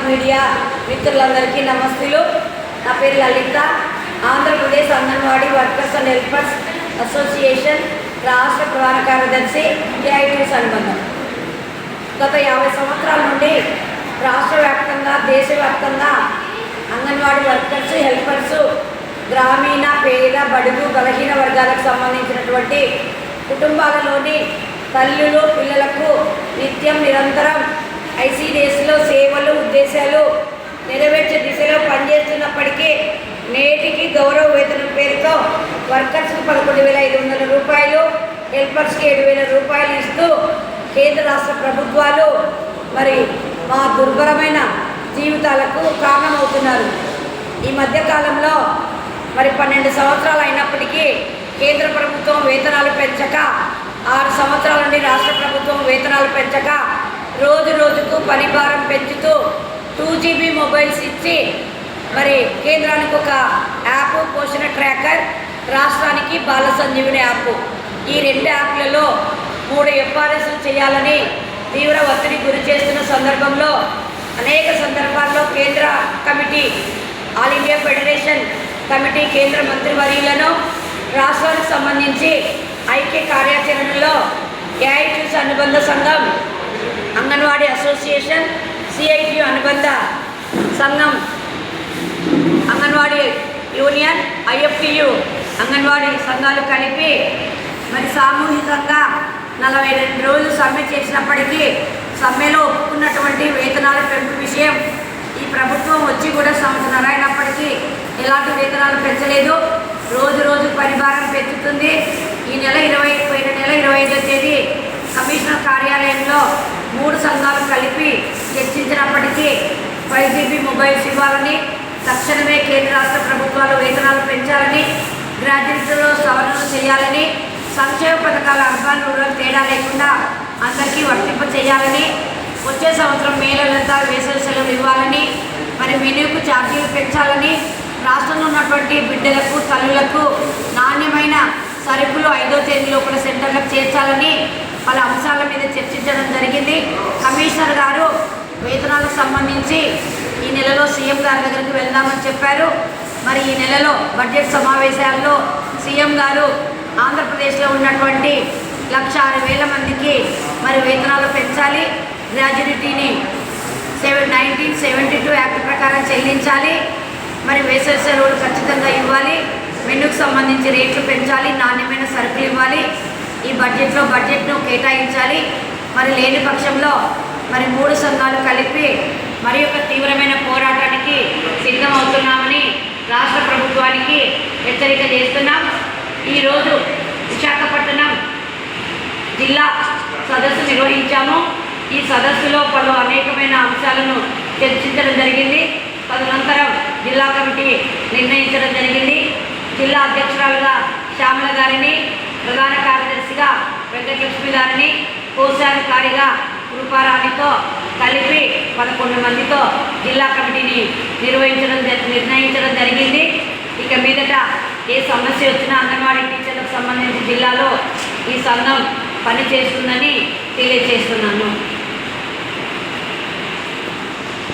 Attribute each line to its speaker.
Speaker 1: Media మిత్రులందరికీ నమస్తులు. నా పేరు Lalitha. Andhra Pradesh Anganwadi workers and helpers association రాష్ట్ర ప్రధాన కార్యదర్శి ఏఐటీయూస్ అనుబంధం. గత 50 సంవత్సరాల నుండి రాష్ట్ర వ్యాప్తంగా దేశవ్యాప్తంగా అంగన్వాడీ వర్కర్స్ హెల్పర్స్ గ్రామీణ పేద బడుగు బలహీన వర్గాలకు సంబంధించినటువంటి కుటుంబాలలోని తల్లులు పిల్లలకు నిత్యం నిరంతరం ఐసీడీఎస్లో సేవలు ఉద్దేశాలు నెరవేర్చే దిశలో పనిచేస్తున్నప్పటికీ నేటికి గౌరవ వేతనం పేరుతో వర్కర్స్కి 11,500 రూపాయలు, హెల్పర్స్కి 7,000 రూపాయలు ఇస్తూ కేంద్ర రాష్ట్ర ప్రభుత్వాలు మరి మా దుర్భరమైన జీవితాలకు కారణమవుతున్నారు. ఈ మధ్యకాలంలో మరి 12 సంవత్సరాలు అయినప్పటికీ కేంద్ర ప్రభుత్వం వేతనాలు పెంచక, 6 సంవత్సరాల నుండి రాష్ట్ర ప్రభుత్వం వేతనాలు పెంచక రోజు రోజుకు పని భారం పెంచుతూ 2GB మొబైల్స్ ఇచ్చి మరి కేంద్రానికి ఒక యాప్ పోషణ ట్రాకర్, రాష్ట్రానికి బాల సంజీవిని యాప్, ఈ 2 యాప్లలో 3 FRSలు చేయాలని తీవ్ర ఒత్తిడి గురి చేస్తున్న సందర్భంలో అనేక సందర్భాల్లో కేంద్ర committee all India federation committee కేంద్ర మంత్రివర్యులను రాష్ట్రానికి సంబంధించి ఐక్య కార్యాచరణలో ఏఐటీయూస్ అనుబంధ సంఘం, అంగన్వాడీ అసోసియేషన్, సిఐటియు అనుబంధ సంఘం, అంగన్వాడీ యూనియన్, ఐఎఫ్టియు అంగన్వాడీ సంఘాలు కలిపి మరి సామూహికంగా 42 రోజులు సమ్మె చేసినప్పటికీ సమ్మెలో ఒప్పుకున్నటువంటి వేతనాల పెంపు విషయం ఈ ప్రభుత్వం వచ్చి కూడా సంవత్సరం అయినప్పటికీ ఎలాంటి వేతనాలు పెంచలేదు. రోజు రోజు పరిభారం పెంచుతుంది. పోయిన నెల 25వ తేదీ కమిషనర్ కార్యాలయంలో 3 సంఘాలు కలిపి చర్చించినప్పటికీ 5GB మొబైల్స్ ఇవ్వాలని, తక్షణమే కేంద్ర రాష్ట్ర ప్రభుత్వాలు వేతనాలు పెంచాలని, గ్రాడ్యుయేట్లలో సవరణలు చేయాలని, సంక్షేమ పథకాల అర్బన్ రూరల్ తేడా లేకుండా అందరికీ వర్తింప చేయాలని, వచ్చే సంవత్సరం మే నెలంతా వేసవి సెలవులు ఇవ్వాలని, మరి మెనూకు ఛార్జీలు పెంచాలని, రాష్ట్రంలో ఉన్నటువంటి బిడ్డలకు తల్లులకు నాణ్యమైన సరుకులు 5వ తేదీ లోపల సెంటర్లకు చేర్చాలని పలు అంశాల మీద చర్చించడం జరిగింది. కమిషనర్ గారు వేతనాలకు సంబంధించి ఈ నెలలో సీఎం గారి దగ్గరికి వెళ్దామని చెప్పారు. మరి ఈ నెలలో బడ్జెట్ సమావేశాల్లో సీఎం గారు ఆంధ్రప్రదేశ్లో ఉన్నటువంటి 1,06,000 మందికి మరి వేతనాలు పెంచాలి, గ్రాడ్యుయేటీని 1972 యాక్ట్ ప్రకారం చెల్లించాలి, మరి వేసవి సెలవులు ఖచ్చితంగా ఇవ్వాలి, మెనూకు సంబంధించి రేట్లు పెంచాలి, నాణ్యమైన సరుకులు ఇవ్వాలి, ఈ బడ్జెట్ను కేటాయించాలి. మరి లేని పక్షంలో మరి 3 సంఘాలు కలిపి మరి ఒక తీవ్రమైన పోరాటానికి సిద్ధమవుతున్నామని రాష్ట్ర ప్రభుత్వానికి హెచ్చరిక చేస్తున్నాం. ఈరోజు విశాఖపట్నం జిల్లా సదస్సు నిర్వహించాము. ఈ సదస్సులో పలు అనేకమైన అంశాలను చర్చించడం జరిగింది. తదనంతరం జిల్లా కమిటీ నిర్ణయించడం జరిగింది. జిల్లా అధ్యక్షురాలుగా శ్యామల గారిని, ప్రధాన కార్యదర్శిగా వెంకటలక్ష్మి గారిని, కోశాధికారిగా కృపారాణితో కలిపి 11 మందితో జిల్లా కమిటీని నిర్ణయించడం జరిగింది. ఇక మీదట ఏ సమస్య వచ్చినా అంగన్వాడీ టీచర్లకు సంబంధించి జిల్లాలో ఈ సంఘం పనిచేస్తుందని తెలియజేస్తున్నాను.